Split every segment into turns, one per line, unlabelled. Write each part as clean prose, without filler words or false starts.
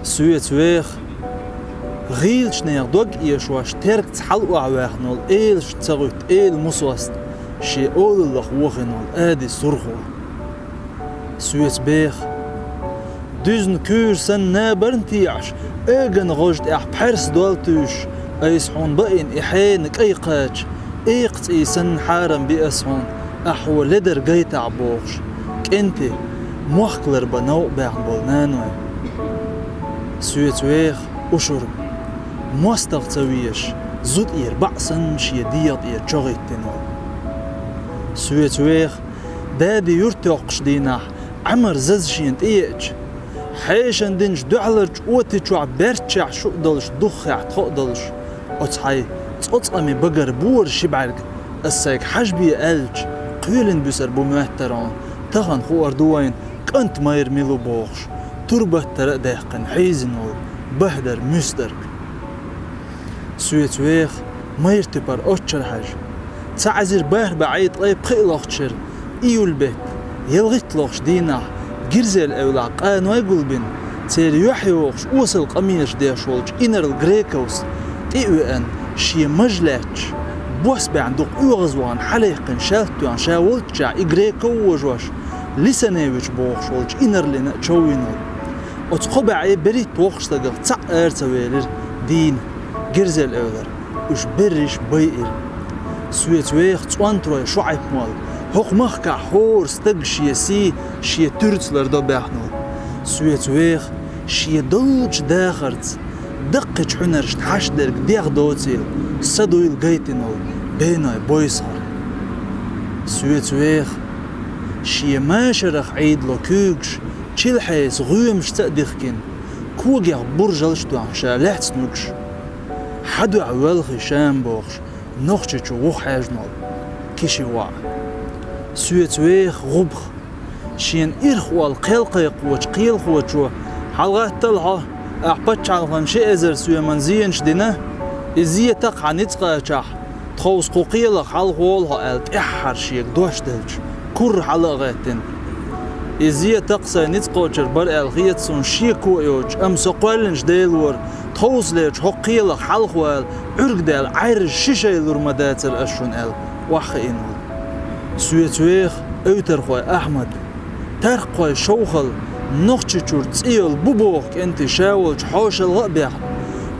سويت ويخ غيلش نير دوغ يشواش ترك تحلو عواخنول إيلش تغوت إيل مصوست شي أول الله وغنول آدي سرغو سويت بيخ دوزن كور سن نابرن تيعش اغن غوجت اح بحرس دولتوش ايسحون بقين احينك اي قاج ايقت اي سن حارم بيأسحون احو لدر قيت عبوغش كنتي موخكلر بنو باعن بولنانوي سويت ويخ وشرب موستغ تسويش زود اير بعصن شي ديط اير جوغيت تنول سويت ويخ دادي يرتوقش ديناح عمر زز شينت ايج حيشن دنج دعلرج اوتيچو برچع شو دلش دخع تخدلش اتحي تصقمي بقر بور شبعرق السيك حجبي الج قيلن بسر بمهتران تغن خوار دوين كنت ماير ميلو بوخش تربه ترق دهقن حيزنول بهدر مسترق سويت ويخ ماير تبر اوتشر حج تعزير بهر بعيد اي بخيلوخشر ايول بيت يلغيت لوخش دينا جرزل أولا قانو يقولبين تير يحيوخش وصل قميش ديشولج إنر الغريكوس إيوان شي مجلاتش بوس بعندوق يغزوان حليقن شالتوان شاولتشا إغريكو وجوش لسانيوش بوخشولج إنر لنا تشوينول وتقبع أي بريت بوخش تقل تسع أرتويلر دين جرزل أولر وش بريش بيئر سويت ويخ توان تروي شعيب مال هوق مخكع حور ستق شي شي ترتلر دو بيحنو سويت ويخ شي دلج داخرت دقج حنرش تحش درك ديغ دوتيل صدويل قيتنو بيناي بويسار سويت ويخ شي ماشرخ عيدلو كوكش تشيل حيس غيومش تقدخكين كوغيغ برجلش دوان شالحت سنوكش حدو عوالخي شامبوخش نوخشيشو وخ حاجنول كيشي واع سويت ويخ غبخ شين إرخ والقيل قوش قيل خوشو حلغات تلعه أحبتش عالغن شي إزر سوي منزين شدينه إزيه تقع نتقاشح تخوص قوقيلق حلغولها ألت إحر شيك دوش دلج كور حلغاتين إزيه تقصى نتقوشر بر ألغيت سون شيكو إيوش أم سقوالنش ديلور تخوص ليش حقيلق حلغوال عرق ديل عير شيشيلور مداتر أشون أل وحينول سويت ويخ اوتر خوي احمد ترق خوي شوخل نوخشي چور تسيول بوبوخ انت شاولج حوش الغبيح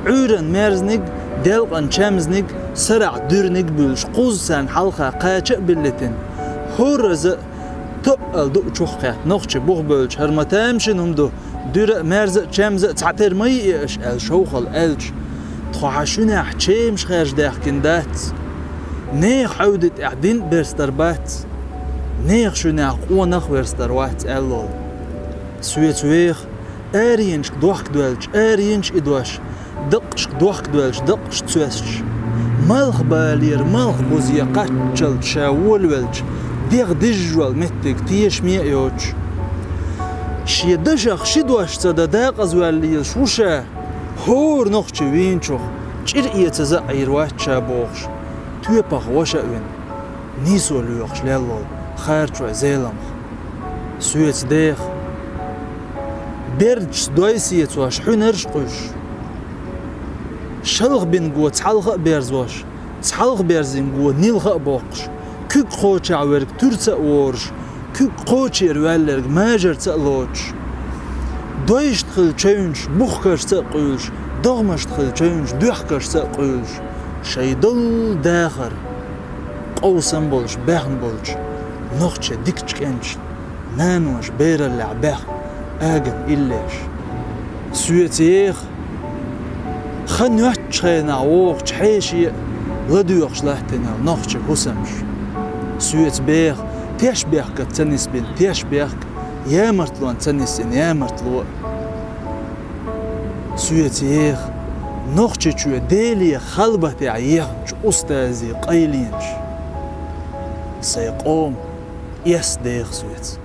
عورن مرزنق دلقن شامزنق سرع دورنق بلش قوزسان حلقة قاچق بلتن هورز تقل دو چوخ نوخشي بوخ بلش هرمتامشن همدو دور مرز شامز تعتر مي اش ال شوخل الج تخوحشونه حچيمش خيرج داخكن دات نيخ عودت اعدين برستربات نيخ شناخ ونخ برستروات اللول سويت ويخ ارينش دوخ دولج ارينش ادوش دقش دوخ دولج دقش تسوسش مالخ بالير مالخ بوزي قاتشل شاول ولج ديغ دجوال متك تيش ميأيوش شي دجخ شدوش تدا داق ازواليل شوشا هور نخش وينشوخ چير يتزعير واتشا بوخش تويبخ وشأوين نيسو ليوخش لالول خارجو زيلمخ سويت ديخ بيرج دويسيت واش حنرش قوش شلغ بين قوة تحلغ بيرزوش تحلغ بيرزين قوة نيلغ بوقش كوك خوش عورك ترسا ورش كوك خوش يروالرق ماجر تقلوش دويش تخل چونش بوخكش تقوش دغمش تخل چونش دوخكش تقوش شيدل داخر قوسن بولش باهن بولش نوخش ديكش انش نانوش بير اللعبه اجن إليش سويتيخ خن يحتشينا ووق تحيشي لديوخش لحتنا نوخش هسمش سويت بيخ تيش بيخ كتنس بين تيش بيخ يامرتلوان تنسين يامرتلو سويتيخ نوخش شو ديلي خلبتي عيخش أستاذي قيلينش سيقوم يس ديخ سويت